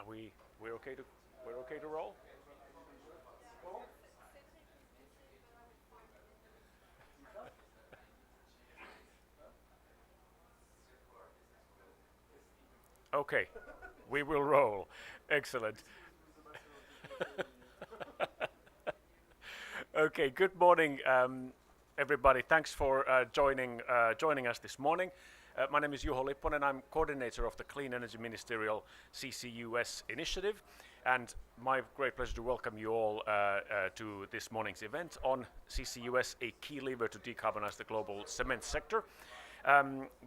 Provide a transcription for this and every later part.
We're okay to roll? Okay, we will roll. Excellent. Okay, good morning, everybody. Thanks for joining us this morning. My name is Juho Lipponen. I'm coordinator of the Clean Energy Ministerial CCUS initiative, and my great pleasure to welcome you all to this morning's event on CCUS, a key lever to decarbonize the global cement sector.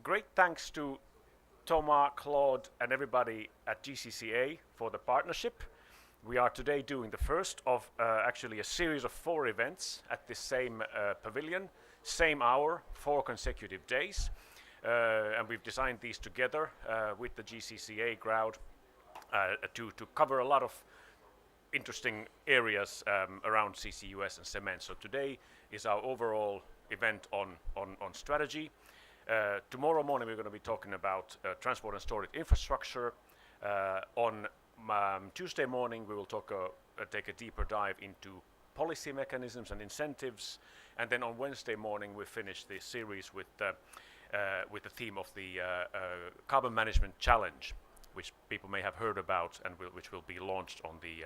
Great thanks to Thomas, Claude, and everybody at GCCA for the partnership. We are today doing the first of actually a series of 4 events at this same pavilion, same hour, 4 consecutive days. And we've designed these together with the GCCA crowd to cover a lot of interesting areas around CCUS and cement. So today is our overall event on strategy. Tomorrow morning we're going to be talking about transport and storage infrastructure. On Tuesday morning we will take a deeper dive into policy mechanisms and incentives, and then on Wednesday morning we finish this series with the theme of the Carbon Management Challenge, which people may have heard about and which will be launched on the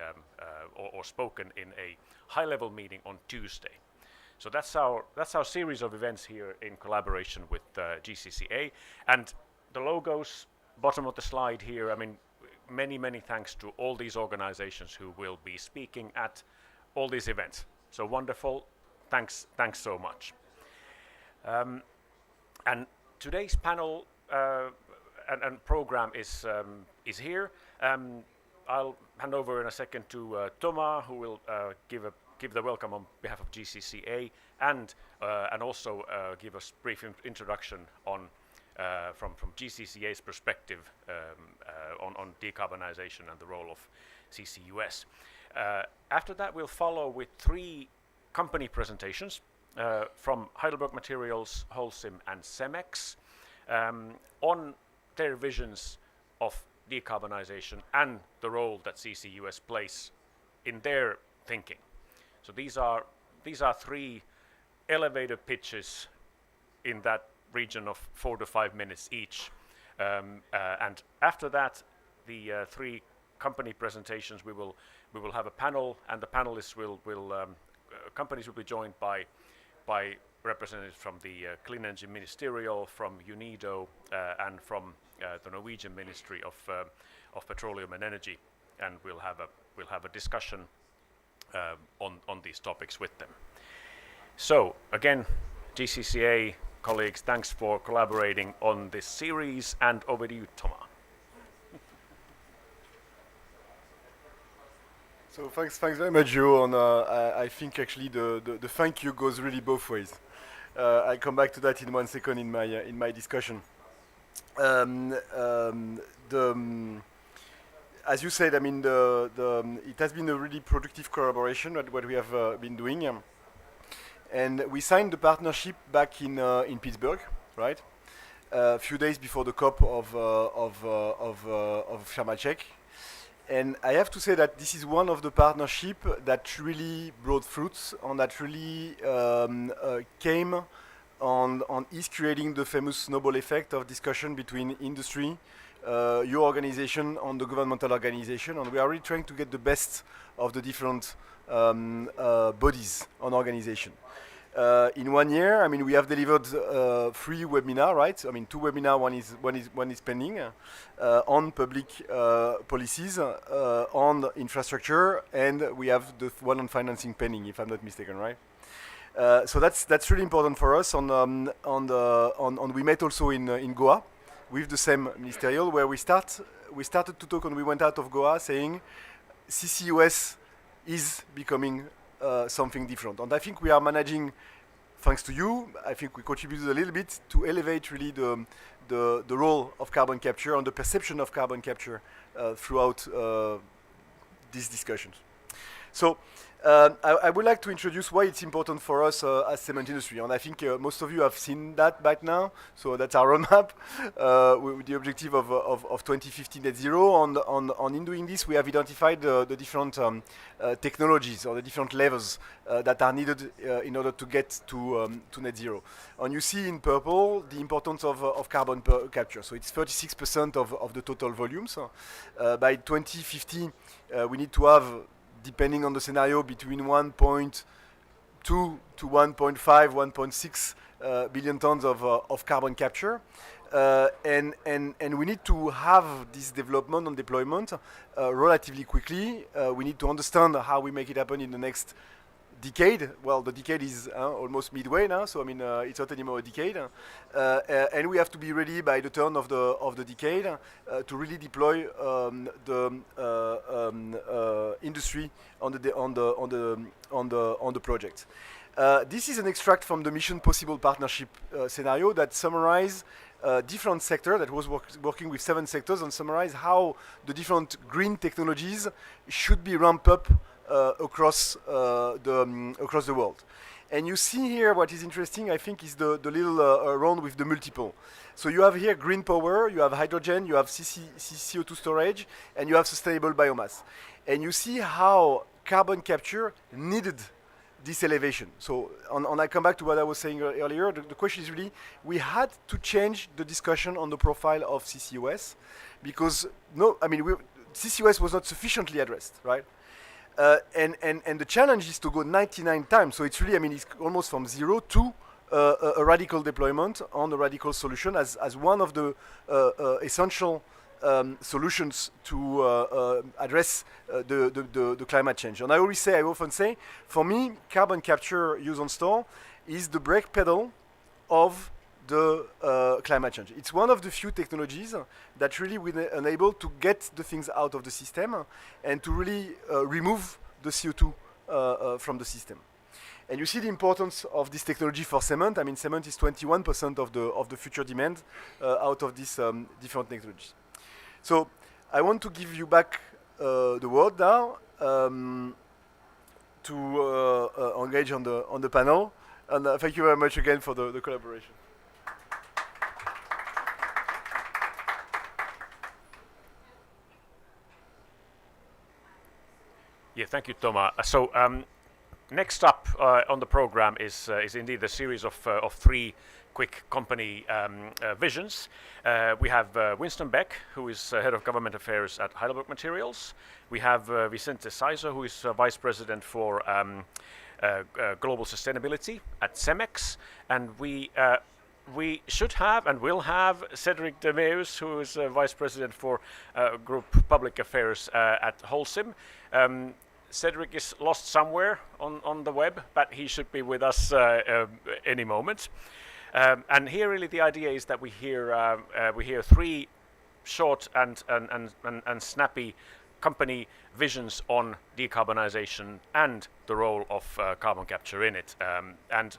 or spoken in a high-level meeting on Tuesday. So that's our series of events here in collaboration with GCCA, and the logos bottom of the slide here. I mean, many thanks to all these organizations who will be speaking at all these events. So wonderful. Thanks so much. And today's panel and program is here. I'll hand over in a second to Thomas, who will give the welcome on behalf of GCCA, and also give us a brief introduction on from GCCA's perspective on decarbonization and the role of CCUS. After that, we'll follow with 3 company presentations from Heidelberg Materials, Holcim, and Cemex on their visions of decarbonization and the role that CCUS plays in their thinking. So these are 3 elevator pitches in that region of 4 to 5 minutes each. And after that, the 3 company presentations, we will have a panel, and the panelists companies will be joined by representatives from the Clean Energy Ministerial, from UNIDO, and from the Norwegian Ministry of Petroleum and Energy, and we'll have a discussion on these topics with them. So again, GCCA colleagues, thanks for collaborating on this series, and over to you, Thomas. So thanks very much, Joe. And I think actually the thank you goes really both ways. I'll come back to that in 1 second in my discussion. As you said, I mean, it has been a really productive collaboration at what we have been doing, and we signed the partnership back in Pittsburgh, right? A few days before the COP of Sharm el-Sheikh. And I have to say that this is one of the partnership that really brought fruits, and that really came on is creating the famous snowball effect of discussion between industry, your organization, and the governmental organization, and we are really trying to get the best of the different bodies and organization. In 1 year, I mean, we have delivered 3 webinars, right? I mean, 2 webinars. One is pending on public policies, on infrastructure, and we have the one on financing pending, if I'm not mistaken, right? So that's really important for us. We met also in Goa with the same ministerial, where we started to talk, and we went out of Goa saying CCUS is becoming something different. And I think we are managing, thanks to you, I think we contributed a little bit to elevate really the role of carbon capture and the perception of carbon capture throughout these discussions. So I would like to introduce why it's important for us as cement industry, and I think most of you have seen that by now. So that's our roadmap with the objective of 2050 net zero. In doing this, we have identified the different technologies or the different levels that are needed in order to get to net zero. And you see in purple the importance of carbon capture. So it's 36% of the total volumes. By 2050, we need to have, depending on the scenario, between 1.2 to 1.5, 1.6 billion tons of carbon capture. And we need to have this development and deployment relatively quickly. We need to understand how we make it happen in the next decade. Well, the decade is almost midway now, so I mean it's not anymore a decade, and we have to be ready by the turn of the decade to really deploy the industry on the project. This is an extract from the Mission Possible Partnership scenario that summarize different sectors, that was working with 7 sectors, and summarize how the different green technologies should be ramped up across the world. And you see here what is interesting, I think, is the little round with the multiple. So you have here green power, you have hydrogen, you have CO2 storage, and you have sustainable biomass. And you see how carbon capture needed this elevation. So, and I come back to what I was saying earlier, the question is really, we had to change the discussion on the profile of CCUS, because CCUS was not sufficiently addressed, right? And the challenge is to go 99 times. So it's really, it's almost from zero to a radical deployment on a radical solution as one of the essential solutions to address the climate change. And I often say, for me, carbon capture use and store is the brake pedal of the climate change. It's one of the few technologies that really will enable to get the things out of the system and to really remove the CO2 from the system. And you see the importance of this technology for cement. Cement is 21% of the future demand out of these different technologies. So I want to give you back the word now to engage on the panel. And thank you very much again for the collaboration. Yeah, thank you, Thomas. So next up on the program is indeed a series of 3 quick company visions. We have Winston Beck, who is Head of Government Affairs at Heidelberg Materials. We have Vicente Saizo, who is Vice President for Global Sustainability at Cemex. And we should have and will have Cedric Demeus, who is Vice President for Group Public Affairs at Holcim. Cedric is lost somewhere on the web, but he should be with us any moment. And here, really, the idea is that we hear 3 short and snappy company visions on decarbonization and the role of carbon capture in it. And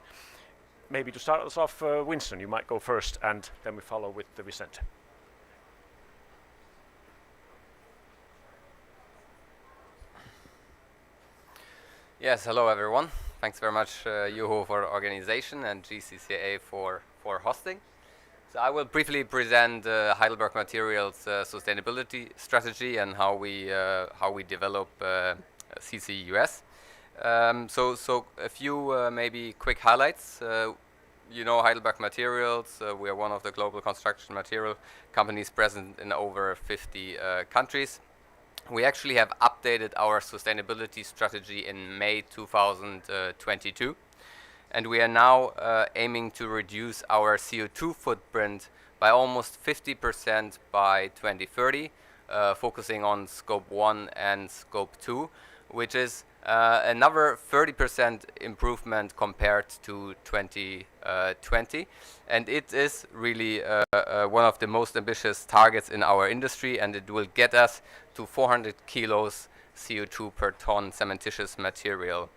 maybe to start us off, Winston, you might go first, and then we follow with Vicente. Yes, hello everyone. Thanks very much, Juho, for organization and GCCA for hosting. So I will briefly present Heidelberg Materials' sustainability strategy and how we develop CCUS. So a few maybe quick highlights. Heidelberg Materials, we are one of the global construction material companies present in over 50 countries. We actually have updated our sustainability strategy in May 2022, and we are now aiming to reduce our CO2 footprint by almost 50% by 2030, focusing on Scope 1 and Scope 2, which is another 30% improvement compared to 2020. And it is really one of the most ambitious targets in our industry, and it will get us to 400 kilos CO2 per ton cementitious material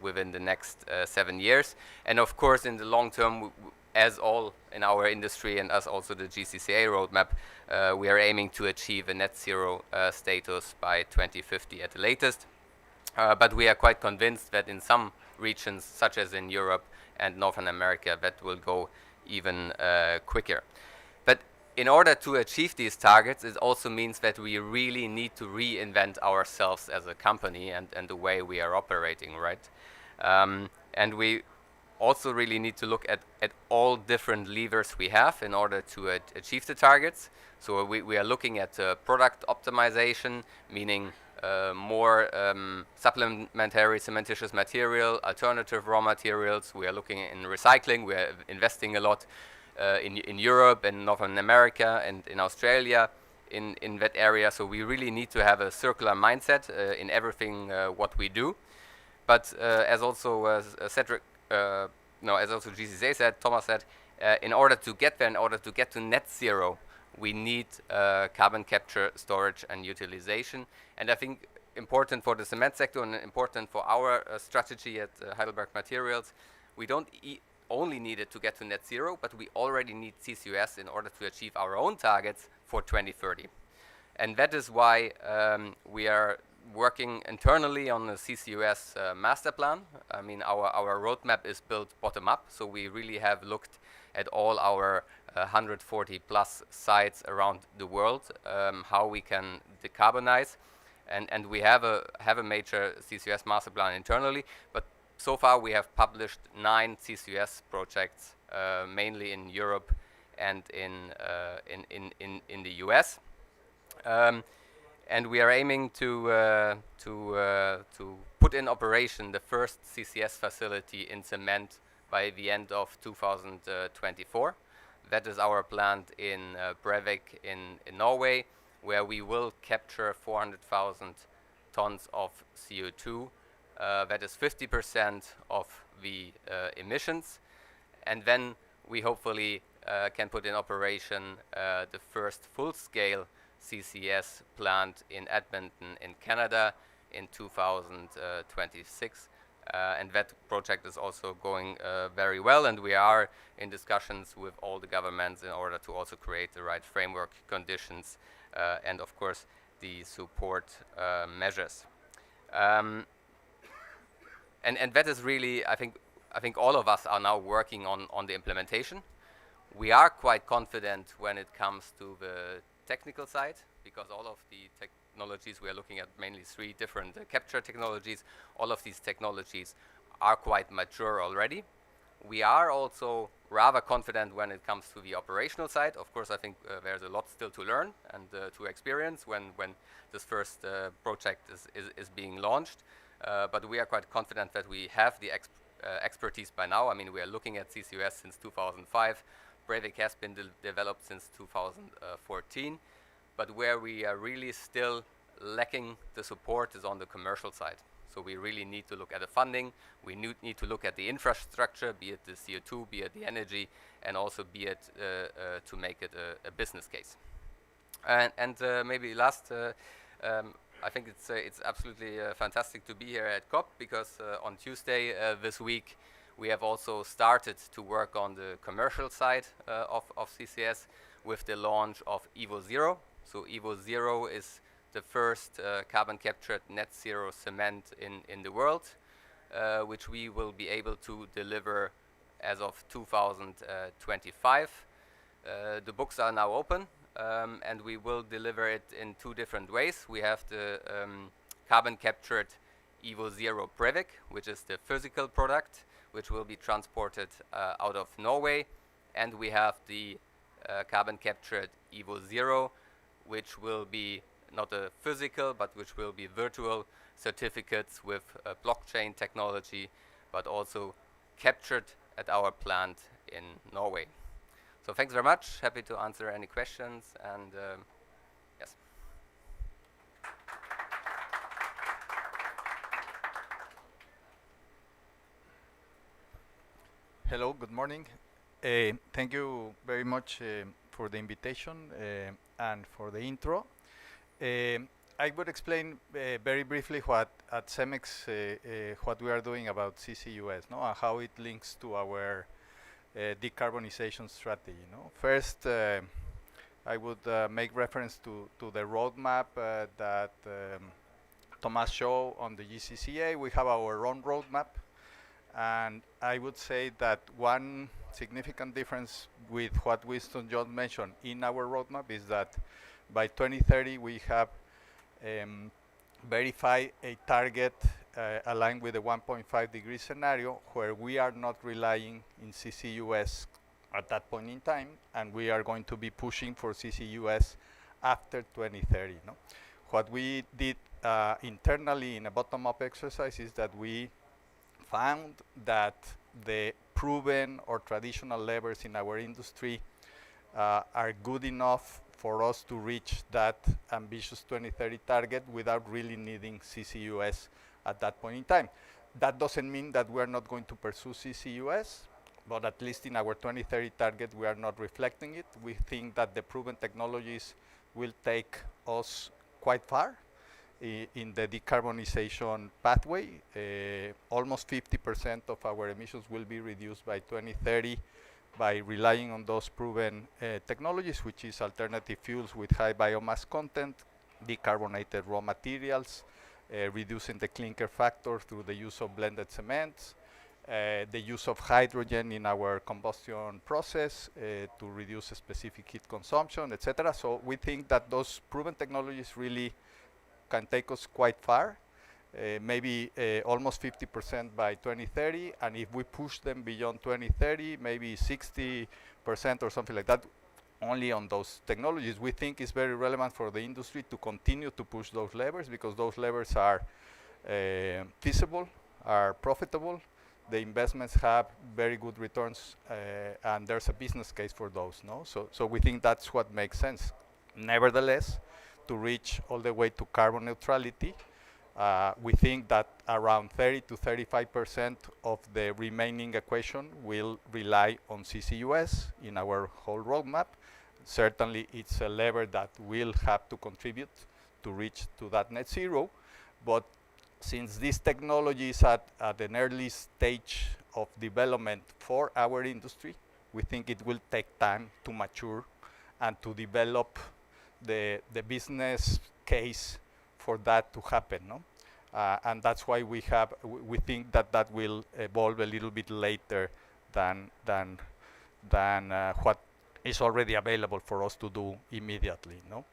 within the next 7 years. And of course, in the long term, as all in our industry and as also the GCCA roadmap, we are aiming to achieve a net zero status by 2050 at the latest. But we are quite convinced that in some regions, such as in Europe and Northern America, that will go even quicker. But in order to achieve these targets, it also means that we really need to reinvent ourselves as a company and the way we are operating, right? And we also really need to look at all different levers we have in order to achieve the targets. So we are looking at product optimization, meaning more supplementary cementitious material, alternative raw materials. We are looking in recycling. We are investing a lot in Europe and Northern America and in Australia in that area. So we really need to have a circular mindset in everything what we do. But as also Cedric, no, as also GCCA said, Thomas said, in order to get there, in order to get to net zero, we need carbon capture, storage, and utilization. And I think important for the cement sector and important for our strategy at Heidelberg Materials, we don't only need it to get to net zero, but we already need CCUS in order to achieve our own targets for 2030. And that is why we are working internally on the CCUS master plan. I mean, our roadmap is built bottom up, so we really have looked at all our 140 plus sites around the world, how we can decarbonize, and we have a major CCUS master plan internally. But so far we have published 9 CCUS projects, mainly in Europe and in the US. And we are aiming to put in operation the first CCS facility in cement by the end of 2024. That is our plant in Brevik in Norway, where we will capture 400,000 tons of CO2. That is 50% of the emissions. And then we hopefully can put in operation the first full-scale CCS plant in Edmonton in Canada in 2026. And that project is also going very well, and we are in discussions with all the governments in order to also create the right framework conditions and of course the support measures. And that is really, I think all of us are now working on the implementation. We are quite confident when it comes to the technical side, because all of the technologies we are looking at, mainly 3 different capture technologies, all of these technologies are quite mature already. We are also rather confident when it comes to the operational side. Of course, I think there's a lot still to learn and to experience when this first project is being launched. But we are quite confident that we have the expertise by now. I mean, we are looking at CCUS since 2005. Brevik has been developed since 2014. But where we are really still lacking the support is on the commercial side. So we really need to look at the funding. We need to look at the infrastructure, be it the CO2, be it the energy, and also be it to make it a business case. And maybe last, I think it's absolutely fantastic to be here at COP, because on Tuesday this week we have also started to work on the commercial side of CCS with the launch of EvoZero. So EvoZero is the first carbon captured net zero cement in the world, which we will be able to deliver as of 2025. The books are now open, and we will deliver it in 2 different ways. We have the carbon captured EvoZero Brevik, which is the physical product, which will be transported out of Norway, and we have the carbon captured EvoZero, which will be not a physical, but which will be virtual certificates with blockchain technology, but also captured at our plant in Norway. So thanks very much. Happy to answer any questions, and yes. Hello, good morning. Thank you very much for the invitation and for the intro. I would explain very briefly what at CEMEX what we are doing about CCUS, no, and how it links to our decarbonization strategy. No? First, I would make reference to the roadmap that Thomas showed on the GCCA, we have our own roadmap. And I would say that one significant difference with what Winston just mentioned in our roadmap is that by 2030 we have verified a target aligned with the 1.5 degree scenario, where we are not relying in CCUS at that point in time, and we are going to be pushing for CCUS after 2030. No? What we did internally in a bottom-up exercise is that we found that the proven or traditional levers in our industry are good enough for us to reach that ambitious 2030 target without really needing CCUS at that point in time. That doesn't mean that we're not going to pursue CCUS, but at least in our 2030 target we are not reflecting it. We think that the proven technologies will take us quite far in the decarbonization pathway. Almost 50% of our emissions will be reduced by 2030 by relying on those proven technologies, which is alternative fuels with high biomass content, decarbonated raw materials, reducing the clinker factor through the use of blended cements, the use of hydrogen in our combustion process to reduce specific heat consumption, etc. So we think that those proven technologies really can take us quite far, maybe almost 50% by 2030, and if we push them beyond 2030, maybe 60% or something like that, only on those technologies. We think it's very relevant for the industry to continue to push those levers, because those levers are feasible, are profitable, the investments have very good returns, and there's a business case for those. No? So we think that's what makes sense. Nevertheless, to reach all the way to carbon neutrality, we think that around 30 to 35% of the remaining equation will rely on CCUS in our whole roadmap. Certainly, it's a lever that will have to contribute to reach to that net zero. But since this technology is at an early stage of development for our industry, we think it will take time to mature and to develop the business case for that to happen, no? And that's why we think that will evolve a little bit later than what is already available for us to do immediately, no?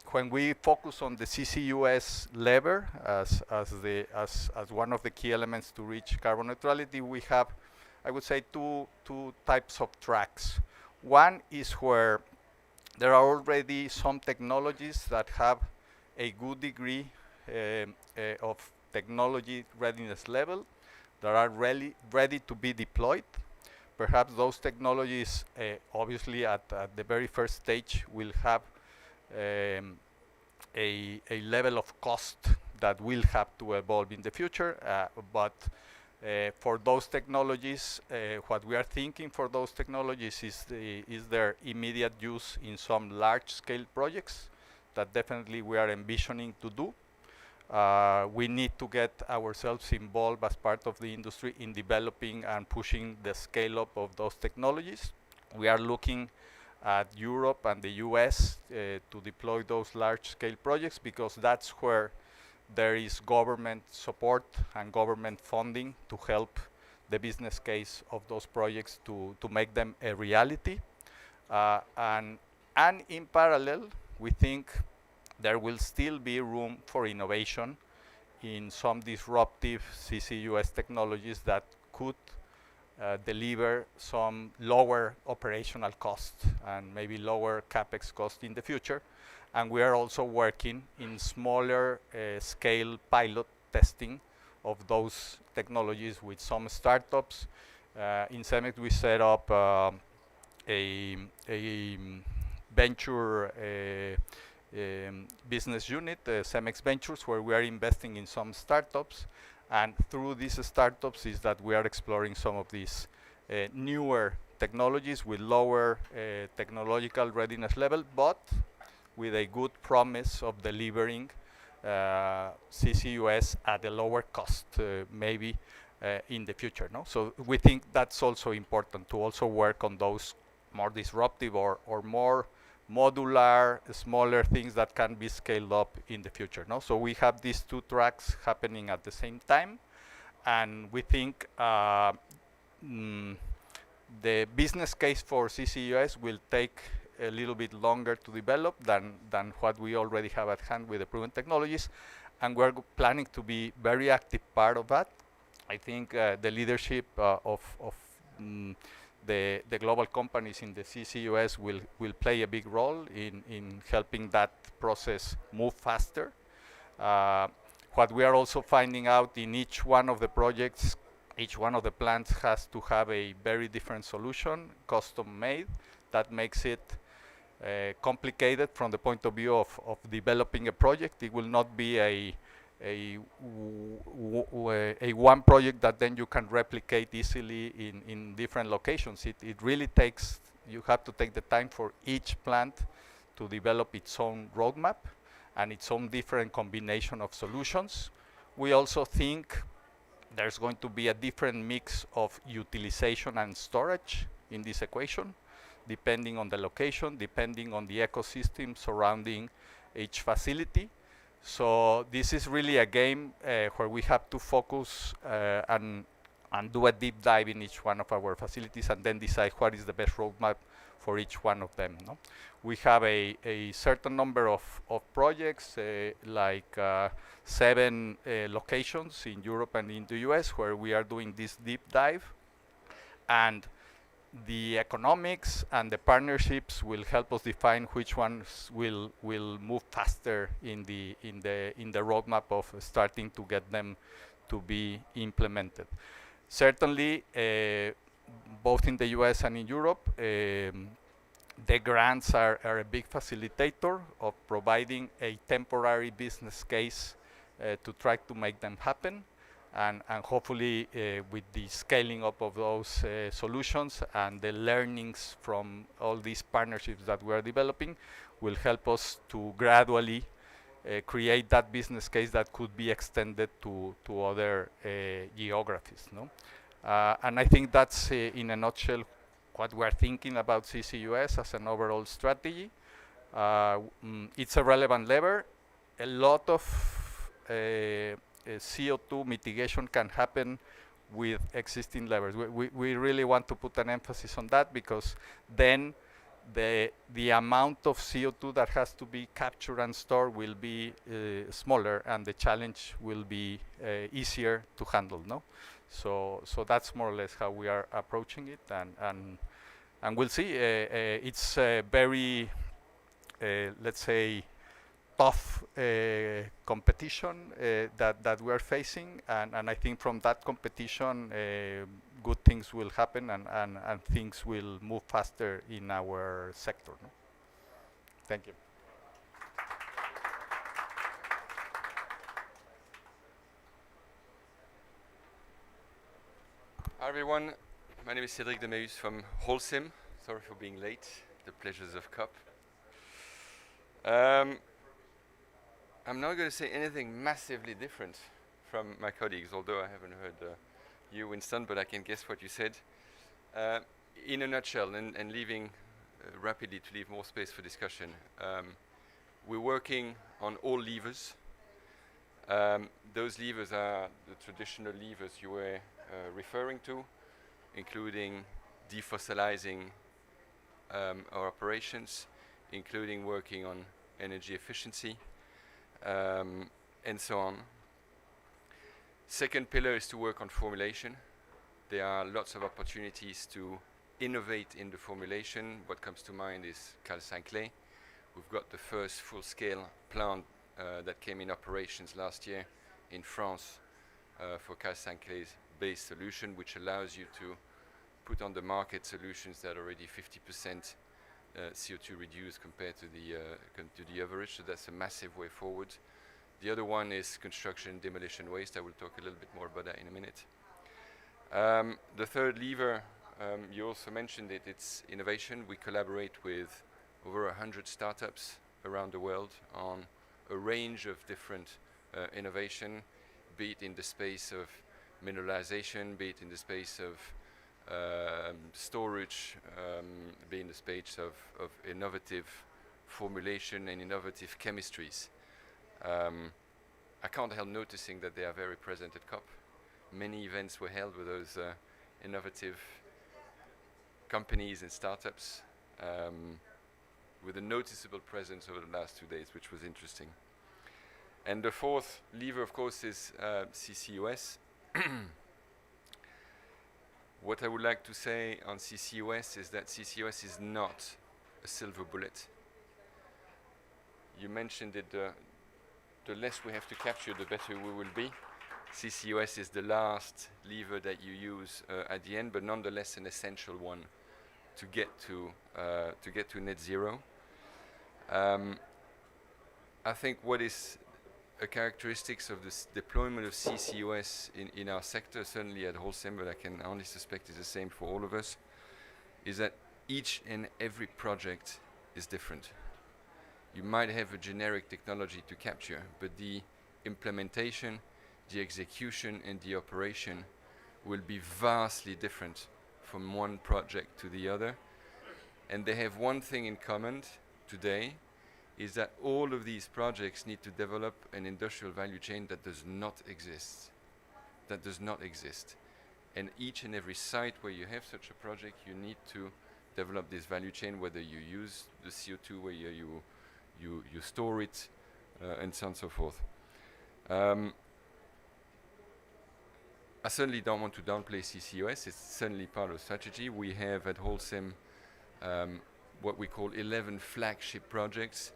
When we focus on the CCUS lever as one of the key elements to reach carbon neutrality, we have, I would say, two types of tracks. One is where there are already some technologies that have a good degree of technology readiness level that are ready to be deployed. Perhaps those technologies, obviously at the very first stage, will have a level of cost that will have to evolve in the future, but for those technologies, what we are thinking for those technologies is their immediate use in some large-scale projects that definitely we are envisioning to do. We need to get ourselves involved as part of the industry in developing and pushing the scale-up of those technologies. We are looking at Europe and the US to deploy those large-scale projects, because that's where there is government support and government funding to help the business case of those projects to make them a reality. And in parallel, we think there will still be room for innovation in some disruptive CCUS technologies that could deliver some lower operational cost and maybe lower capex cost in the future. And we are also working in smaller scale pilot testing of those technologies with some startups. In CEMEX, we set up a venture business unit, CEMEX Ventures, where we are investing in some startups. And through these startups is that we are exploring some of these newer technologies with lower technological readiness level, but with a good promise of delivering CCUS at a lower cost, maybe in the future. No? So we think that's also important to also work on those more disruptive or more modular, smaller things that can be scaled up in the future. No? So we have these two tracks happening at the same time, and we think the business case for CCUS will take a little bit longer to develop than what we already have at hand with the proven technologies, and we're planning to be very active part of that. I think the leadership of the global companies in the CCUS will play a big role in helping that process move faster. What we are also finding out in each one of the projects, each one of the plants has to have a very different solution, custom made. That makes it complicated from the point of view of developing a project. It will not be a one project that then you can replicate easily in different locations. It really takes, you have to take the time for each plant to develop its own roadmap and its own different combination of solutions. We also think there's going to be a different mix of utilization and storage in this equation, depending on the location, depending on the ecosystem surrounding each facility. So this is really a game where we have to focus and do a deep dive in each one of our facilities and then decide what is the best roadmap for each one of them. No? We have a certain number of projects, like 7 locations in Europe and in the US where we are doing this deep dive, and the economics and the partnerships will help us define which ones will move faster in the roadmap of starting to get them to be implemented. Certainly, both in the US and in Europe, the grants are a big facilitator of providing a temporary business case to try to make them happen. And hopefully with the scaling up of those solutions and the learnings from all these partnerships that we are developing will help us to gradually create that business case that could be extended to other geographies. No? And I think that's in a nutshell what we're thinking about CCUS as an overall strategy. It's a relevant lever. A lot of CO2 mitigation can happen with existing levers. We really want to put an emphasis on that, because then the amount of CO2 that has to be captured and stored will be smaller, and the challenge will be easier to handle. No, so that's more or less how we are approaching it, and we'll see. It's very, let's say, tough competition that we are facing, and I think from that competition good things will happen, and things will move faster in our sector. No? Thank you. Hi everyone, my name is Cédric Demeus from Holcim. Sorry for being late, the pleasures of COP. I'm not going to say anything massively different from my colleagues, although I haven't heard you, Winston, but I can guess what you said. In a nutshell, and leaving rapidly to leave more space for discussion, we're working on all levers. Those levers are the traditional levers you were referring to, including defossilizing our operations, including working on energy efficiency, and so on. Second pillar is to work on formulation. There are lots of opportunities to innovate in the formulation. What comes to mind is calcined clay. We've got the first full-scale plant that came in operations last year in France for calcined clay-based solution, which allows you to put on the market solutions that are already 50% CO2 reduced compared to the average. So that's a massive way forward. The other one is construction demolition waste. I will talk a little bit more about that in a minute. The third lever, you also mentioned it, it's innovation. We collaborate with over 100 startups around the world on a range of different innovation, be it in the space of mineralization, be it in the space of storage, be in the space of innovative formulation and innovative chemistries. I can't help noticing that they are very present at COP. Many events were held with those innovative companies and startups with a noticeable presence over the last 2 days, which was interesting. And the fourth lever, of course, is CCUS. What I would like to say on CCUS is that CCUS is not a silver bullet. You mentioned it, the less we have to capture, the better we will be. CCUS is the last lever that you use at the end, but nonetheless an essential one to get to net zero. I think what is a characteristics of this deployment of CCUS in our sector, certainly at Holcim, but I can only suspect it's the same for all of us, is that each and every project is different. You might have a generic technology to capture, but the implementation, the execution and the operation will be vastly different from one project to the other. And they have one thing in common today, is that all of these projects need to develop an industrial value chain that does not exist. That does not exist. And each and every site where you have such a project, you need to develop this value chain, whether you use the CO2, where you store it, and so on and so forth. I certainly don't want to downplay CCUS. It's certainly part of the strategy. We have at Holcim what we call 11 flagship projects,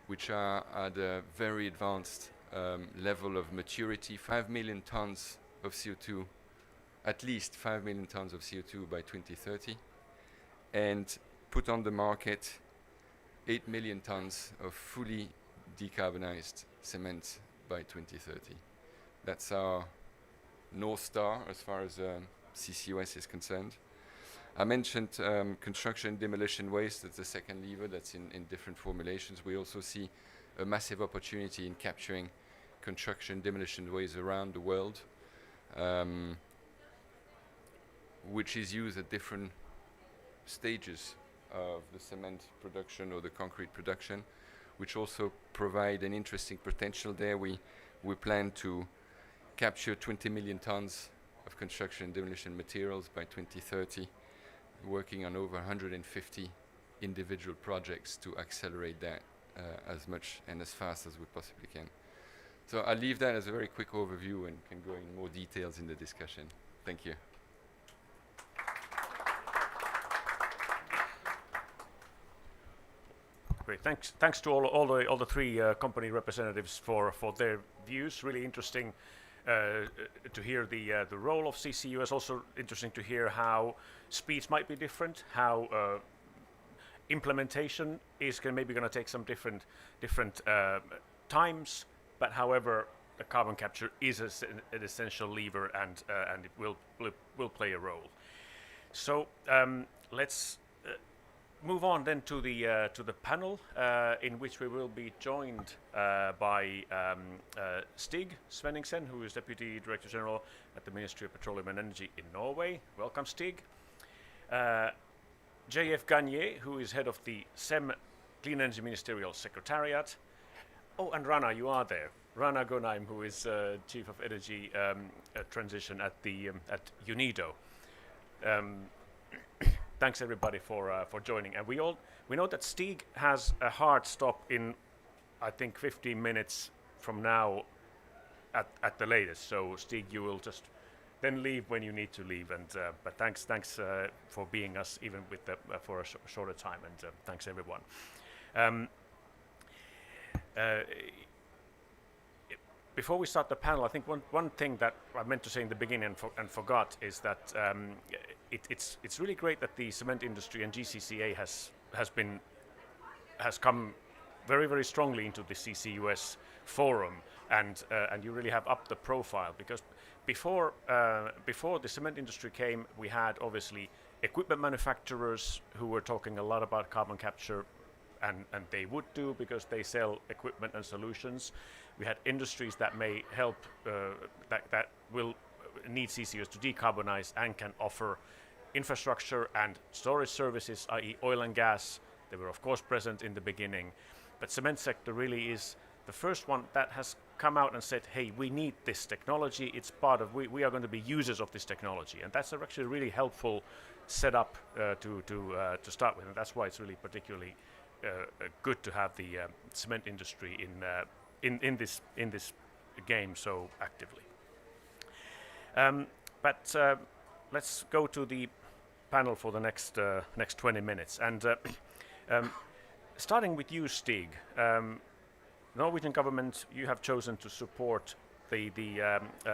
which are at a very advanced level of maturity. 5 million tons of CO2, at least 5 million tons of CO2 by 2030, and put on the market 8 million tons of fully decarbonized cement by 2030. That's our North Star as far as CCUS is concerned. I mentioned construction demolition waste. That's the second lever that's in different formulations. We also see a massive opportunity in capturing construction demolition waste around the world, which is used at different stages of the cement production or the concrete production, which also provide an interesting potential there. We plan to capture 20 million tons of construction demolition materials by 2030, working on over 150 individual projects to accelerate that as much and as fast as we possibly can. So I'll leave that as a very quick overview and can go in more details in the discussion. Thank you. Great. Thanks to all the three company representatives for their views. Really interesting to hear the role of CCUS. Also interesting to hear how speeds might be different, how implementation is maybe going to take some different times. But however, the carbon capture is an essential lever, and it will play a role. So let's move on then to the panel, in which we will be joined by Stig Svenningsen, who is Deputy Director General at the Ministry of Petroleum and Energy in Norway. Welcome, Stig. J.F. Gagné, who is head of the SEM Clean Energy Ministerial Secretariat. Oh, and Rana, you are there. Rana Gonaim, who is Chief of Energy Transition at UNIDO. Thanks everybody for joining. And we know that Stig has a hard stop in, I think, 15 minutes from now at the latest. So Stig, you will just then leave when you need to leave. And but thanks for being us even with for a shorter time. And thanks everyone. Before we start the panel, I think one thing that I meant to say in the beginning and forgot is that it's really great that the cement industry and GCCA has come very, very strongly into the CCUS forum, and you really have upped the profile, because before the cement industry came, we had obviously equipment manufacturers who were talking a lot about carbon capture, and they would do because they sell equipment and solutions. We had industries that may help, that will need CCUS to decarbonize and can offer infrastructure and storage services, i.e. oil and gas. They were of course present in the beginning, but cement sector really is the first one that has come out and said, hey, we need this technology, it's part of, we are going to be users of this technology. And that's actually a really helpful setup to start with, and that's why it's really particularly good to have the cement industry in this game so actively. But let's go to the panel for the next 20 minutes. And starting with you, Stig. Norwegian government, you have chosen to support the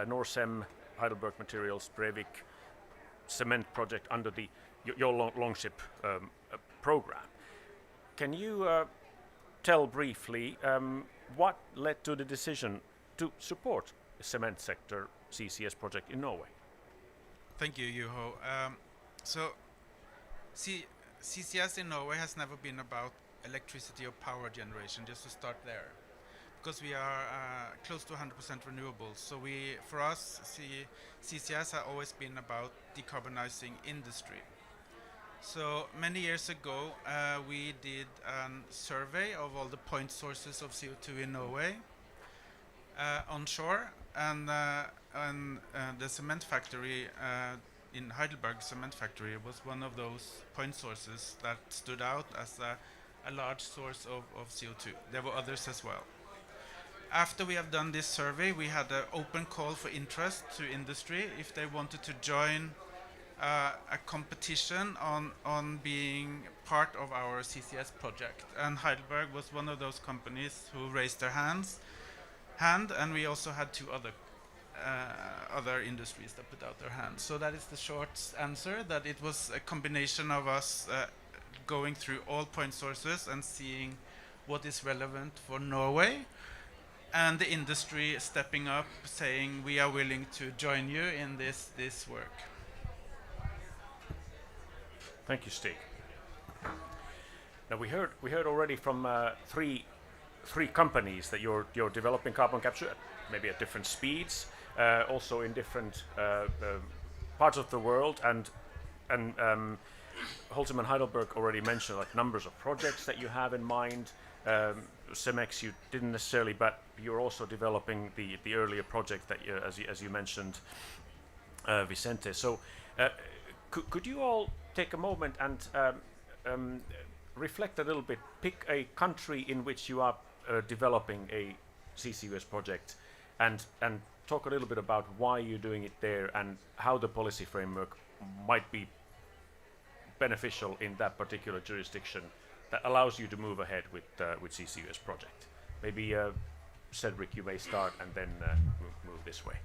Norcem Heidelberg Materials Breivik cement project under your Longship program. Can you tell briefly what led to the decision to support the cement sector CCS project in Norway? Thank you, Juho. CCS in Norway has never been about electricity or power generation, just to start there. Because we are close to 100% renewables. So for us, CCS has always been about decarbonizing industry. So many years ago, we did a survey of all the point sources of CO2 in Norway onshore, and the cement factory in Heidelberg cement factory was one of those point sources that stood out as a large source of CO2. There were others as well. After we have done this survey, we had an open call for interest to industry if they wanted to join a competition on being part of our CCS project. And Heidelberg was one of those companies who raised their hand, and we also had two other industries that put out their hands. So that is the short answer, that it was a combination of us going through all point sources and seeing what is relevant for Norway, and the industry stepping up, saying we are willing to join you in this work. Thank you, Stig. Now we heard already from three companies that you're developing carbon capture, maybe at different speeds, also in different parts of the world, and Holcim and Heidelberg already mentioned like numbers of projects that you have in mind. Cemex you didn't necessarily, but you're also developing the earlier project that as you mentioned, Vicente. So could you all take a moment and reflect a little bit, pick a country in which you are developing a CCUS project, and talk a little bit about why you're doing it there and how the policy framework might be beneficial in that particular jurisdiction that allows you to move ahead with CCUS project. Maybe Cedric, you may start and then move this way.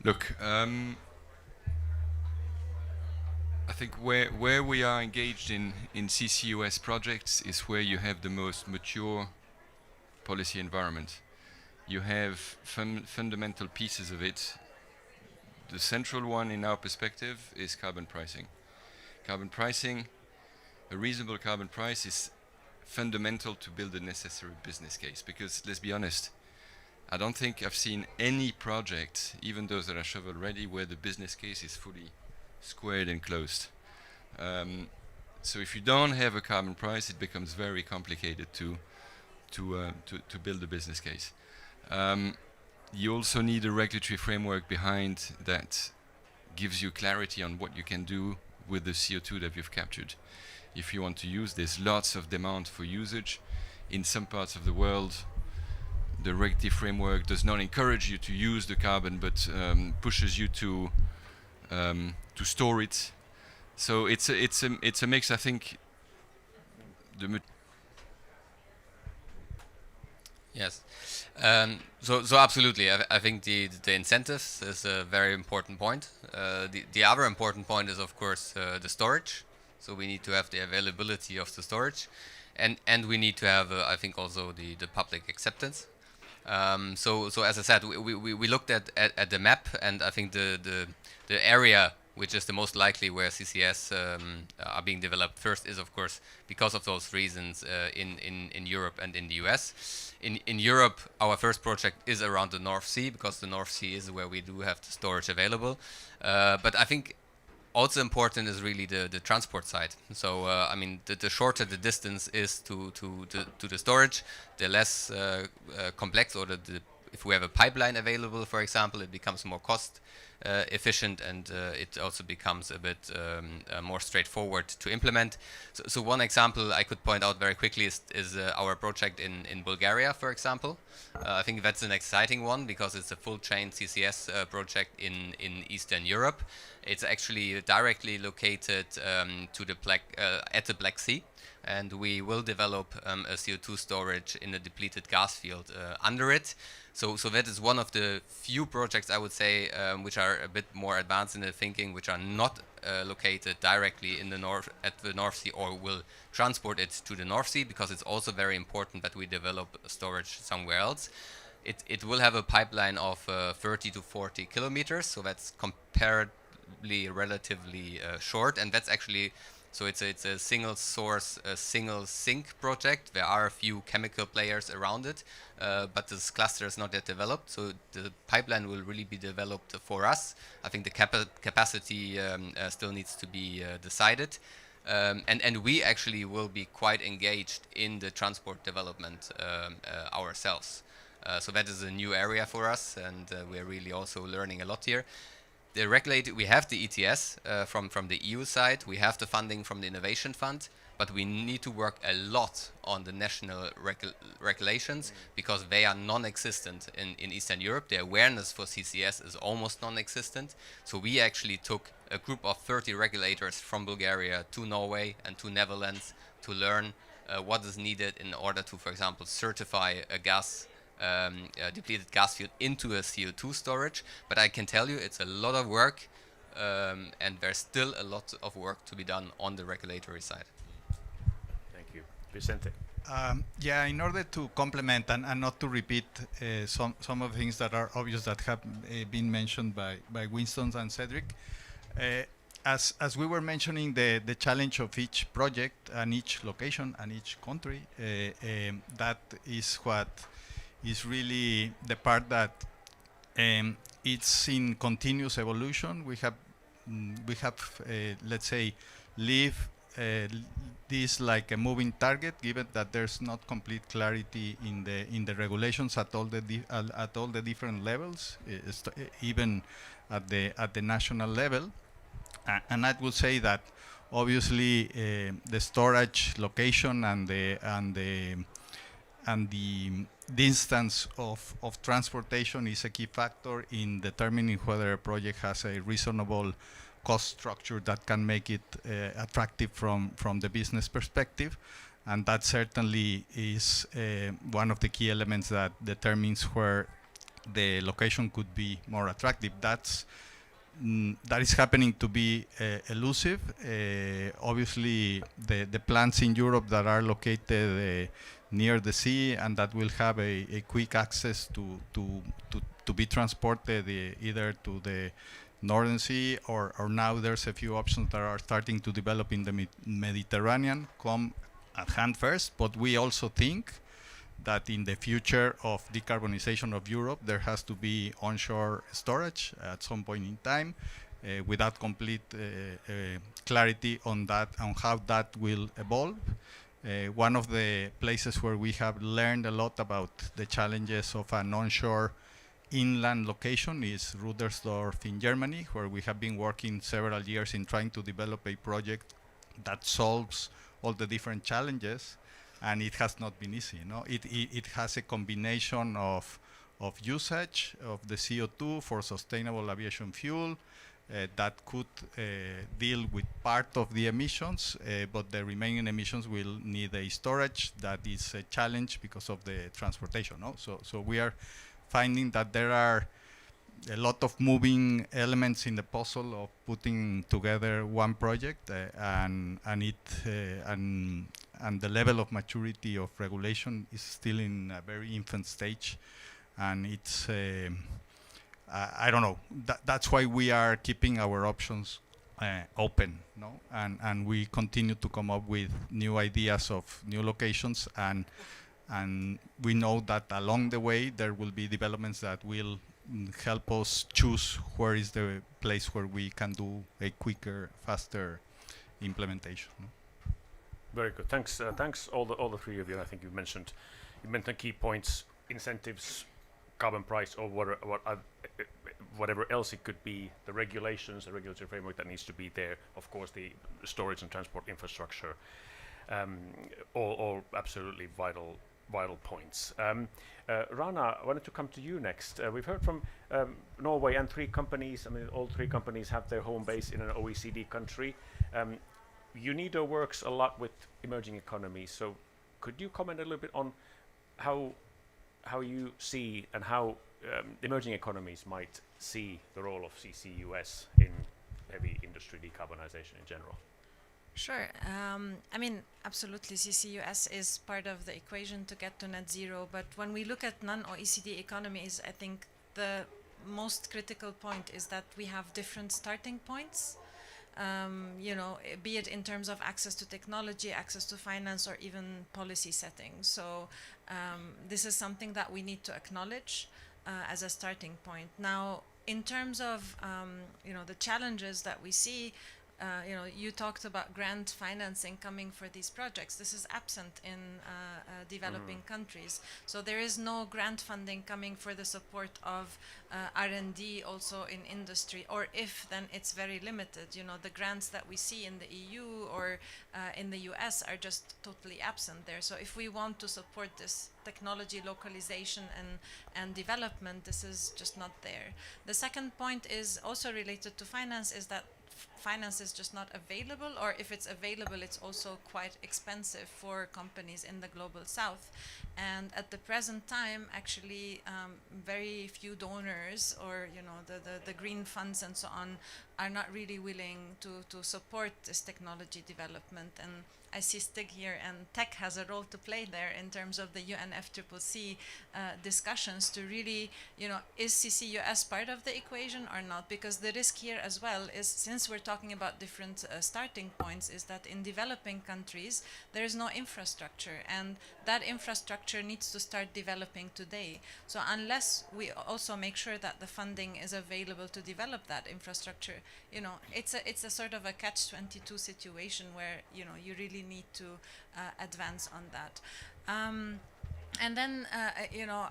Look, I think where we are engaged in CCUS projects is where you have the most mature policy environment. You have fundamental pieces of it. The central one in our perspective is carbon pricing. Carbon pricing, a reasonable carbon price, is fundamental to build a necessary business case, because let's be honest, I don't think I've seen any project, even those that are shovel ready, where the business case is fully squared and closed. So if you don't have a carbon price, it becomes very complicated to build a business case. You also need a regulatory framework behind that gives you clarity on what you can do with the CO2 that you've captured. If you want to use this, lots of demand for usage. In some parts of the world, the regulatory framework does not encourage you to use the carbon, but pushes you to store it. So it's a mix. I think Yes. So absolutely, I think the incentives is a very important point. The other important point is, of course, the storage. So we need to have the availability of the storage, and we need to have, I think, also the public acceptance. So as I said, we looked at the map, and I think the area which is the most likely where CCS are being developed first is, of course, because of those reasons, in Europe and in the US. In Europe, our first project is around the North Sea, because the North Sea is where we do have the storage available. But I think also important is really the transport side. So I mean, the shorter the distance is to the storage, the less complex, or if we have a pipeline available, for example, it becomes more cost efficient, and it also becomes a bit more straightforward to implement. So one example I could point out very quickly is our project in Bulgaria, for example. I think that's an exciting one because it's a full chain CCS project in Eastern Europe. It's actually directly located at the Black Sea, and we will develop a CO2 storage in a depleted gas field under it. So that is one of the few projects, I would say, which are a bit more advanced in the thinking, which are not located directly in the North Sea, or will transport it to the North Sea, because it's also very important that we develop storage somewhere else. It will have a pipeline of 30 to 40 kilometers, so that's comparatively relatively short, and that's actually. So it's a single source, a single sink project. There are a few chemical players around it, but this cluster is not yet developed. So the pipeline will really be developed for us. I think the capacity still needs to be decided. And we actually will be quite engaged in the transport development ourselves. So that is a new area for us, and we're really also learning a lot here. The regulator, we have the ETS from the EU side, we have the funding from the Innovation Fund, but we need to work a lot on the national regulations, because they are non-existent in Eastern Europe. The awareness for CCS is almost non-existent. So we actually took a group of 30 regulators from Bulgaria to Norway and to Netherlands to learn what is needed in order to, for example, certify a depleted gas field into a CO2 storage. But I can tell you it's a lot of work, and there's still a lot of work to be done on the regulatory side. Thank you. Vicente. Yeah, in order to complement and not to repeat some of the things that are obvious that have been mentioned by Winston and Cedric, as we were mentioning, the challenge of each project and each location and each country, that is what is really the part that it's in continuous evolution. We have let's say, leave this like a moving target, given that there's not complete clarity in the regulations at all the different levels, even at the national level. And I would say that obviously the storage location and the distance of transportation is a key factor in determining whether a project has a reasonable cost structure that can make it attractive from the business perspective. And that certainly is one of the key elements that determines where the location could be more attractive. That is happening to be elusive. Obviously, the plants in Europe that are located near the sea and that will have a quick access to be transported either to the Northern Sea or now there's a few options that are starting to develop in the Mediterranean come at hand first. But we also think that in the future of decarbonization of Europe, there has to be onshore storage at some point in time, without complete clarity on how that will evolve. One of the places where we have learned a lot about the challenges of an onshore inland location is Rudersdorf in Germany, where we have been working several years in trying to develop a project that solves all the different challenges, and it has not been easy. It has a combination of usage of the CO2 for sustainable aviation fuel, that could deal with part of the emissions, but the remaining emissions will need a storage that is a challenge because of the transportation. So we are finding that there are a lot of moving elements in the puzzle of putting together one project, and the level of maturity of regulation is still in a very infant stage, and it's I don't know. That's why we are keeping our options open, and we continue to come up with new ideas of new locations, and we know that along the way there will be developments that will help us choose where is the place where we can do a quicker, faster implementation. Very good. Thanks. Thanks all the three of you. I think you mentioned the key points: incentives, carbon price, or whatever else it could be. The regulations, the regulatory framework that needs to be there. Of course, the storage and transport infrastructure. All absolutely vital points. Rana, I wanted to come to you next. We've heard from Norway and three companies. I mean, all three companies have their home base in an OECD country. UNIDO works a lot with emerging economies. So, could you comment a little bit on how you see and how emerging economies might see the role of CCUS in heavy industry decarbonization in general? Sure. I mean, absolutely, CCUS is part of the equation to get to net zero. But when we look at non-OECD economies, I think the most critical point is that we have different starting points. Be it in terms of access to technology, access to finance, or even policy setting. So this is something that we need to acknowledge as a starting point. Now, in terms of the challenges that we see, you talked about grant financing coming for these projects. This is absent in developing countries. So there is no grant funding coming for the support of R&D also in industry, or if, then it's very limited. The grants that we see in the EU or in the US are just totally absent there. So if we want to support this technology localization and development, this is just not there. The second point is also related to finance, is that finance is just not available, or if it's available, it's also quite expensive for companies in the global south. And at the present time, actually, very few donors or the green funds and so on are not really willing to support this technology development. And I see Stig here, and tech has a role to play there in terms of the UNFCCC discussions to really, is CCUS part of the equation or not? Because the risk here as well is, since we're talking about different starting points, is that in developing countries, there is no infrastructure, and that infrastructure needs to start developing today. So unless we also make sure that the funding is available to develop that infrastructure, it's a sort of a catch-22 situation where, you really need to advance on that. And then,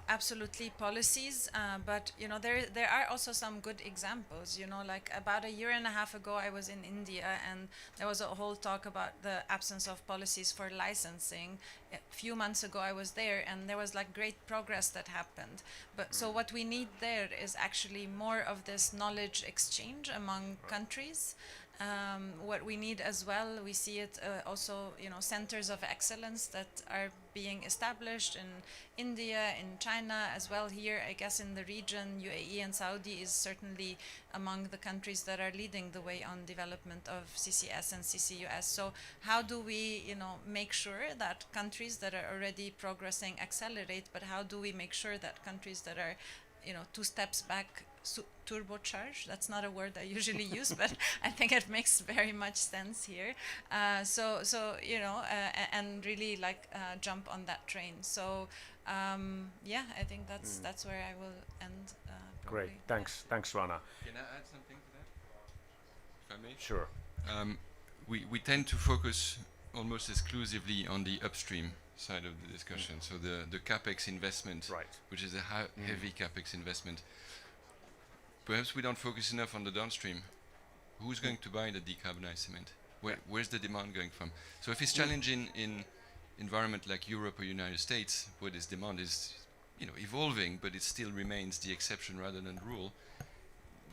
absolutely policies, but, there are also some good examples, like about a year and a half ago, I was in India, and there was a whole talk about the absence of policies for licensing. A few months ago, I was there, and there was like great progress that happened. But so what we need there is actually more of this knowledge exchange among countries. What we need as well, we see it also, centers of excellence that are being established in India, in China as well. Here, I guess in the region, UAE and Saudi is certainly among the countries that are leading the way on development of CCS and CCUS. So how do we, make sure that countries that are already progressing accelerate, but how do we make sure that countries that are, two steps back turbocharge? That's not a word I usually use, but I think it makes very much sense here. And really jump on that train. So I think that's where I will end. Great, thanks, Rana. Can I add something to that, if I may? Sure. We tend to focus almost exclusively on the upstream side of the discussion. So the capex investment, right, which is a heavy capex investment. Perhaps we don't focus enough on the downstream. Who's going to buy the decarbonized cement? Where's the demand going from? So if it's challenging in environment like Europe or United States, where this demand is, evolving, but it still remains the exception rather than the rule,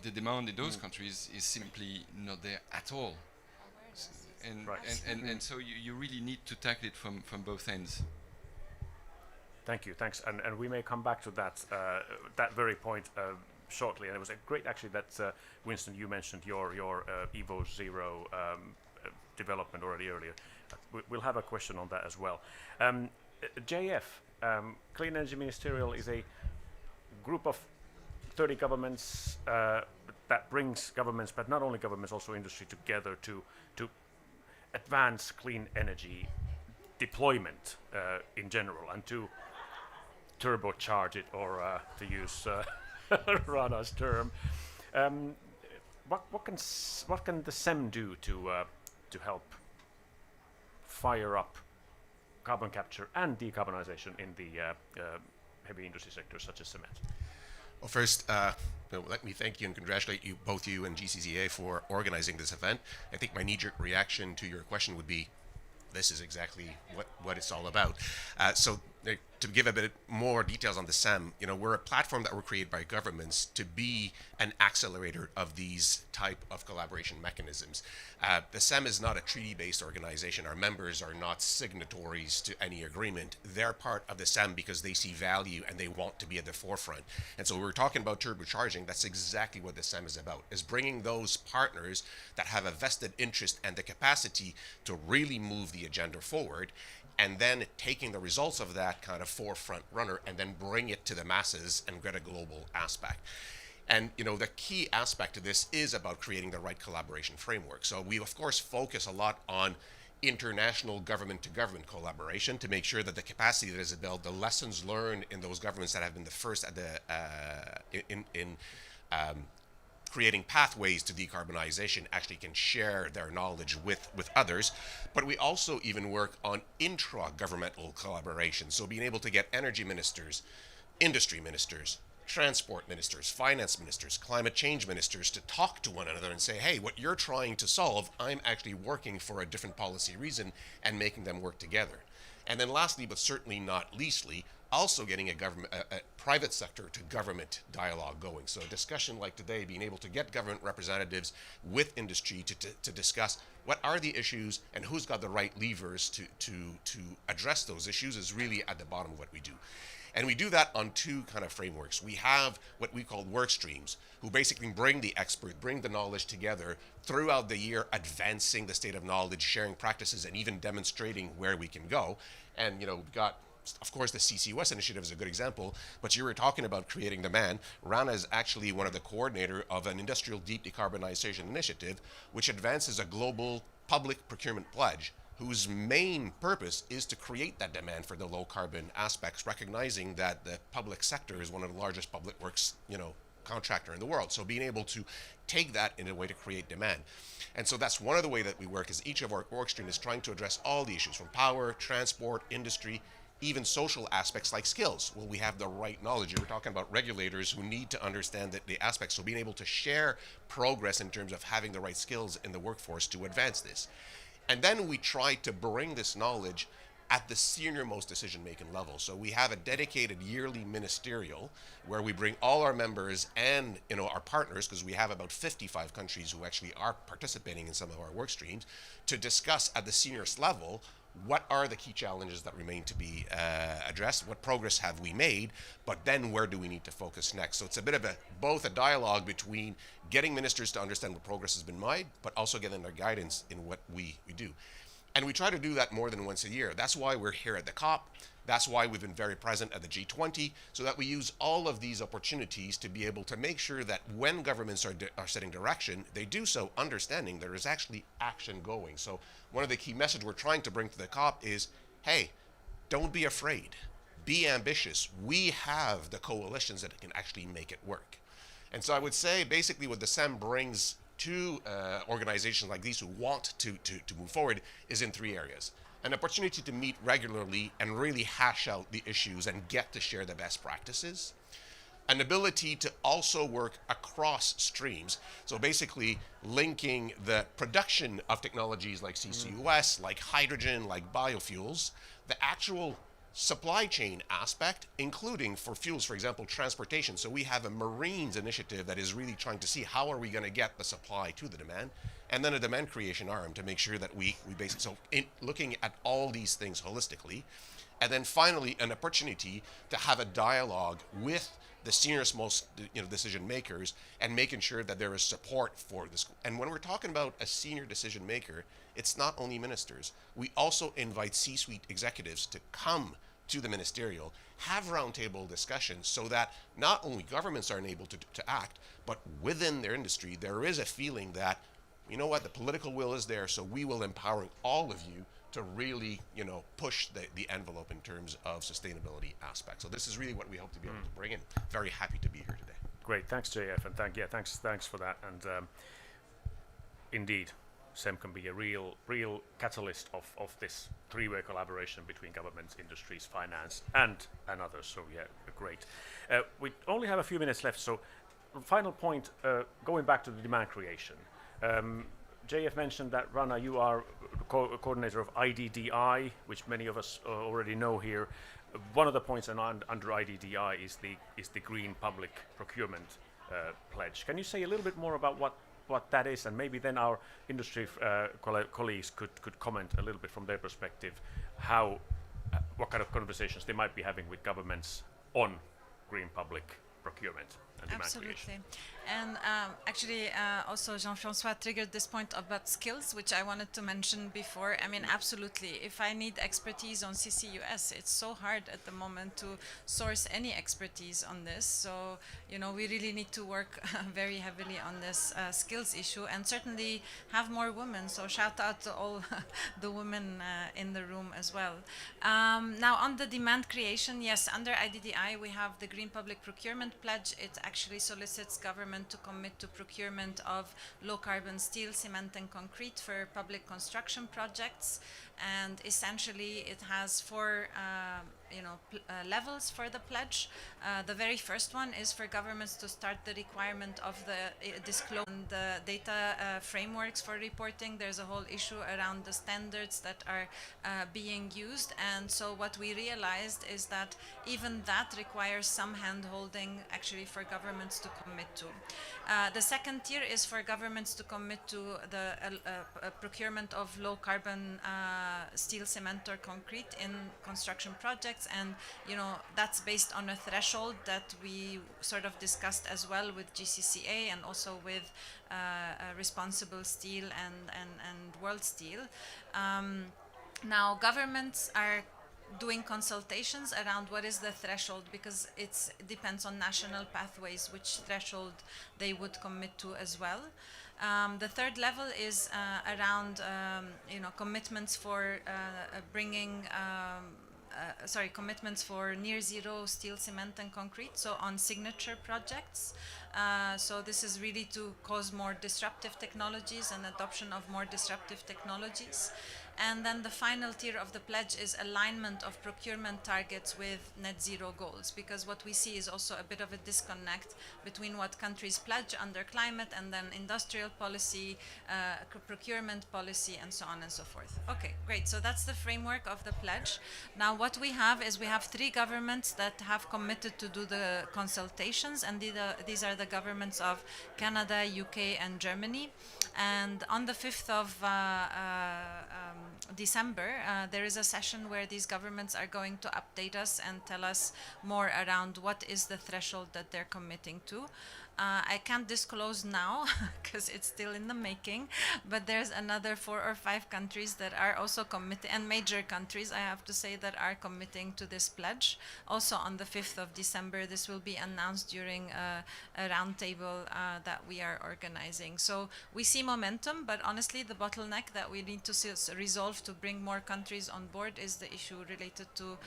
the demand in those countries is simply not there at all. And so you really need to tackle it from both ends. Thank you, thanks. And we may come back to that very point shortly. And it was great actually that Winston, you mentioned your Evo Zero development already earlier. We'll have a question on that as well. JF, Clean Energy Ministerial, is a group of 30 governments that brings governments, but not only governments, also industry together to advance clean energy deployment in general, and to turbocharge it, or to use Rana's term. What can the SEM do to help fire up carbon capture and decarbonization in the heavy industry sectors such as cement? Well, first, let me thank you and congratulate you, both you and GCCA, for organizing this event. I think my knee-jerk reaction to your question would be, this is exactly what it's all about. To give a bit more details on the SEM, we're a platform that were created by governments to be an accelerator of these type of collaboration mechanisms. The SEM is not a treaty-based organization. Our members are not signatories to any agreement. They're part of the SEM because they see value and they want to be at the forefront. And so we're talking about turbocharging. That's exactly what the SEM is about, is bringing those partners that have a vested interest and the capacity to really move the agenda forward, and then taking the results of that kind of forefront runner and then bring it to the masses and get a global aspect. And the key aspect of this is about creating the right collaboration framework. So we of course focus a lot on international government-to-government collaboration to make sure that the capacity that is built, the lessons learned in those governments that have been the first at the creating pathways to decarbonization actually can share their knowledge with others. But we also even work on intra-governmental collaboration. So being able to get energy ministers, industry ministers, transport ministers, finance ministers, climate change ministers to talk to one another and say, hey, what you're trying to solve, I'm actually working for a different policy reason, and making them work together. And then lastly, but certainly not leastly, also getting a private sector to government dialogue going. So a discussion like today, being able to get government representatives with industry to discuss what are the issues and who's got the right levers to address those issues is really at the bottom of what we do. And we do that on two kind of frameworks. We have what we call work streams, who basically bring the expert, bring the knowledge together throughout the year, advancing the state of knowledge, sharing practices, and even demonstrating where we can go. And we've got, of course, the CCUS initiative is a good example, but you were talking about creating demand. Rana is actually one of the coordinator of an industrial deep decarbonization initiative, which advances a global public procurement pledge, whose main purpose is to create that demand for the low carbon aspects, recognizing that the public sector is one of the largest public works, contractor in the world. So being able to take that in a way to create demand. And so that's one of the way that we work, is each of our work stream is trying to address all the issues from power, transport, industry, even social aspects like skills. Will we have the right knowledge? You were talking about regulators who need to understand the aspects. So being able to share progress in terms of having the right skills in the workforce to advance this. And then we try to bring this knowledge at the senior most decision-making level. So we have a dedicated yearly ministerial where we bring all our members and our partners, because we have about 55 countries who actually are participating in some of our work streams, to discuss at the seniorest level what are the key challenges that remain to be addressed, what progress have we made, but then where do we need to focus next. So it's a bit of both a dialogue between getting ministers to understand what progress has been made, but also getting their guidance in what we do. And we try to do that more than once a year. That's why we're here at the COP. That's why we've been very present at the G20, so that we use all of these opportunities to be able to make sure that when governments are setting direction, they do so understanding there is actually action going. So one of the key messages we're trying to bring to the COP is, hey, don't be afraid. Be ambitious. We have the coalitions that can actually make it work. And so I would say basically what the SEM brings to organizations like these who want to move forward is in three areas. An opportunity to meet regularly and really hash out the issues and get to share the best practices. An ability to also work across streams. So basically linking the production of technologies like CCUS, like hydrogen, like biofuels, the actual supply chain aspect, including for fuels, for example, transportation. So we have a Marines initiative that is really trying to see how are we going to get the supply to the demand, and then a demand creation arm to make sure that we basically, so in looking at all these things holistically, and then finally an opportunity to have a dialogue with the seniorest most decision makers and making sure that there is support for this. And when we're talking about a senior decision maker, it's not only ministers. We also invite C-suite executives to come to the ministerial, have roundtable discussions so that not only governments are enabled to act, but within their industry, there is a feeling that, you know what, the political will is there, so we will empower all of you to really, push the envelope in terms of sustainability aspects. So this is really what we hope to be able to bring in. Very happy to be here today. Great, thanks JF, and thanks for that. And indeed, SEM can be a real catalyst of this three-way collaboration between governments, industries, finance, and others. So yeah, great. We only have a few minutes left. So final point, going back to the demand creation. JF mentioned that Rana, you are coordinator of IDDI, which many of us already know here. One of the points under IDDI is the Green Public Procurement Pledge. Can you say a little bit more about what that is, and maybe then our industry colleagues could comment a little bit from their perspective how what kind of conversations they might be having with governments on green public procurement and demand creation. Absolutely. And actually, also Jean-François triggered this point about skills, which I wanted to mention before. I mean, absolutely. If I need expertise on CCUS, it's so hard at the moment to source any expertise on this. So, you know, we really need to work very heavily on this skills issue, and certainly have more women. So shout out to all the women in the room as well. Now, on the demand creation, yes, under IDDI, we have the Green Public Procurement Pledge. It actually solicits government to commit to procurement of low-carbon steel, cement, and concrete for public construction projects. And essentially, it has four levels for the pledge. The very first one is for governments to start the requirement of the disclosure and the data frameworks for reporting. There's a whole issue around the standards that are being used. And so what we realized is that even that requires some hand-holding actually for governments to commit to. The second tier is for governments to commit to the procurement of low-carbon steel, cement, or concrete in construction projects, and you know that's based on a threshold that we sort of discussed as well with GCCA and also with Responsible Steel and World Steel. Now governments are doing consultations around what is the threshold, because it depends on national pathways which threshold they would commit to as well. The third level is around commitments for commitments for near zero steel, cement, and concrete, so on signature projects. So this is really to cause more disruptive technologies and adoption of more disruptive technologies. And then the final tier of the pledge is alignment of procurement targets with net zero goals, because what we see is also a bit of a disconnect between what countries pledge under climate and then industrial policy, procurement policy, and so on and so forth. Okay, great. So that's the framework of the pledge. Now what we have is we have 3 governments that have committed to do the consultations, and these are the governments of Canada, UK, and Germany. And on the 5th of December, there is a session where these governments are going to update us and tell us more around what is the threshold that they're committing to. I can't disclose now because it's still in the making, but there's another 4 or 5 countries that are also committed, and major countries, I have to say, that are committing to this pledge. Also on the 5th of December, this will be announced during a roundtable that we are organizing. So we see momentum, but honestly, the bottleneck that we need to resolve to bring more countries on board is the issue related to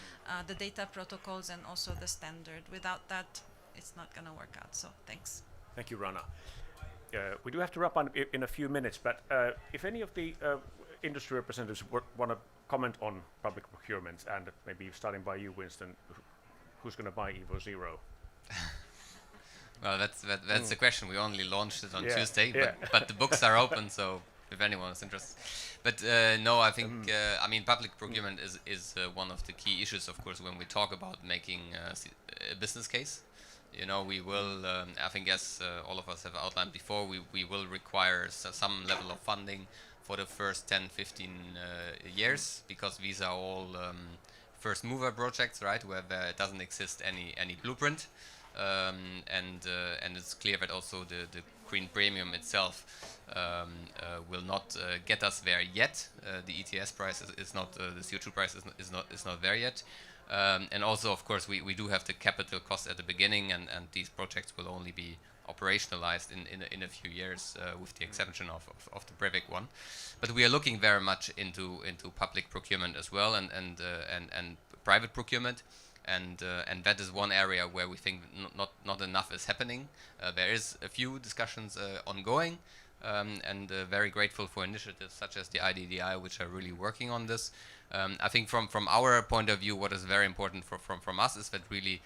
the data protocols and also the standard. Without that, it's not going to work out. So thanks. Thank you, Rana. We do have to wrap up in a few minutes, but if any of the industry representatives want to comment on public procurement, and maybe starting by you, Winston, who's going to buy Evo Zero? Well, that's the question. We only launched it on Tuesday, but the books are open, so if anyone is interested. But no, I think I mean public procurement is one of the key issues, of course, when we talk about making a business case. You know, we will, I think as all of us have outlined before, we will require some level of funding for the first 10, 15 years, because these are all first mover projects, right, where there doesn't exist any blueprint. And it's clear that also the green premium itself will not get us there yet. The ETS price is not, the CO2 price is not there yet. And also, of course, we do have the capital cost at the beginning, and these projects will only be operationalized in a few years, with the exception of the Breivik one. But we are looking very much into public procurement as well, and private procurement. and that is one area where we think not enough is happening. There is a few discussions ongoing, and very grateful for initiatives such as the IDDI, which are really working on this. I think from our point of view, what is very important from us is that really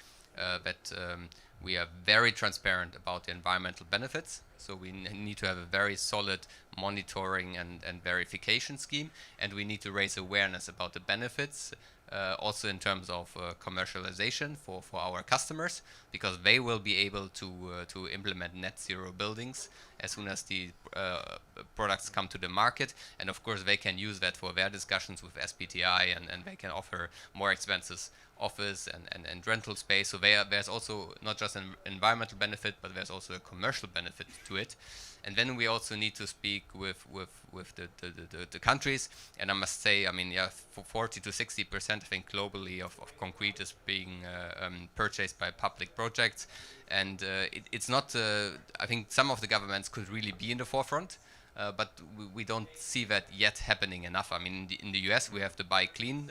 we are very transparent about the environmental benefits. So we need to have a very solid monitoring and verification scheme, and we need to raise awareness about the benefits, also in terms of commercialization for our customers, because they will be able to implement net zero buildings as soon as the products come to the market. And of course they can use that for their discussions with SBTi, and they can offer more expenses office and rental space. So there's also not just an environmental benefit, but there's also a commercial benefit to it. And then we also need to speak with the countries. And I must say, I mean, yeah, for 40 to 60%, I think globally of concrete is being purchased by public projects. And it's not, I think some of the governments could really be in the forefront. But we don't see that yet happening enough. I mean, in the US, we have the Buy Clean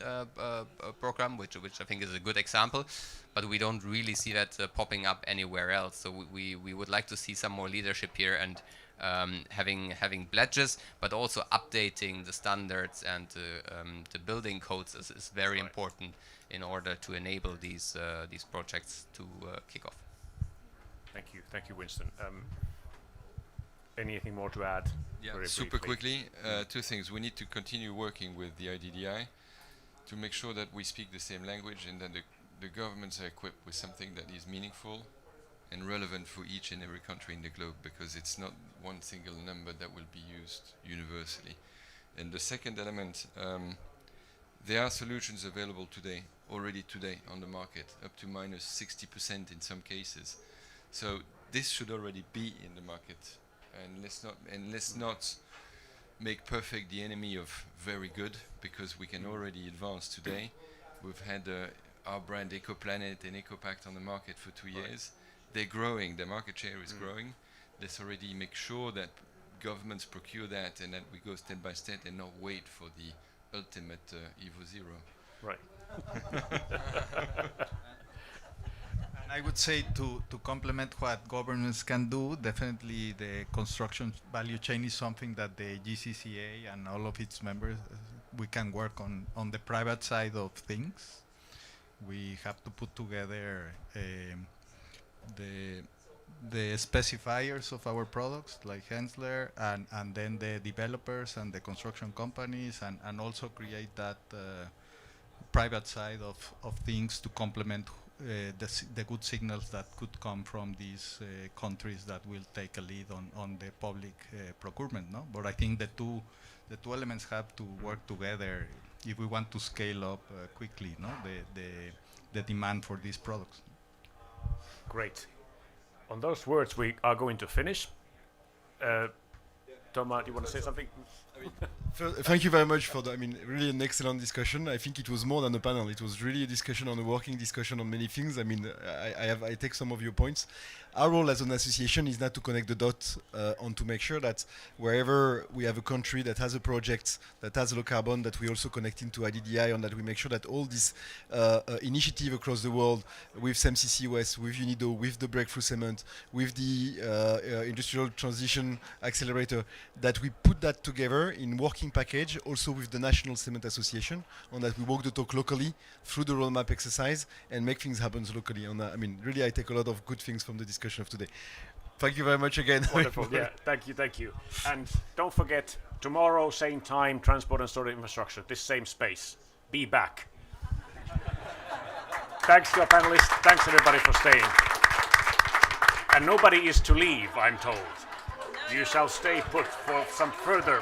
program, which I think is a good example, but we don't really see that popping up anywhere else. So we would like to see some more leadership here, and having pledges, but also updating the standards and the building codes is very important in order to enable these projects to kick off. Thank you, Winston. Anything more to add? Yeah, very super briefly? quickly, two things. We need to continue working with the IDDI to make sure that we speak the same language, and that the governments are equipped with something that is meaningful and relevant for each and every country in the globe, because it's not one single number that will be used universally. And the second element, there are solutions available already today on the market, up to minus 60% in some cases. So this should already be in the market. And let's not make perfect the enemy of very good, because we can already advance today. We've had our brand EcoPlanet and EcoPact on the market for 2 years. They're growing, their market share is growing. Let's already make sure that governments procure that, and that we go step by step and not wait for the ultimate Evo Zero. Right. I would say to complement what governments can do, definitely the construction value chain is something that the GCCA and all of its members, we can work on the private side of things. We have to put together the specifiers of our products, like Hensler, and then the developers and the construction companies, and also create that private side of things to complement the good signals that could come from these countries that will take a lead on the public procurement, no? But I think the two elements have to work together if we want to scale up quickly, no? The demand for these products. Great. On those words, we are going to finish. Thomas, do you want to say something? Thank you very much for the, really an excellent discussion. I think it was more than a panel. It was really a discussion on a working discussion on many things. I take some of your points. Our role as an association is not to connect the dots and to make sure that wherever we have a country that has a project that has low carbon, that we also connect into IDDI, and that we make sure that all this initiative across the world with CCUS, with UNIDO, with the Breakthrough Cement, with the Industrial Transition Accelerator, that we put that together in working package, also with the National Cement Association, on that we walk the talk locally through the roadmap exercise and make things happen locally. Really, I take a lot of good things from the discussion of today. Thank you very much again. Wonderful. Yeah, thank you. And don't forget, tomorrow, same time, transport and storage infrastructure, this same space. Be back. Thanks to our panelists. Thanks everybody for staying. And nobody is to leave, I'm told. You shall stay put for some further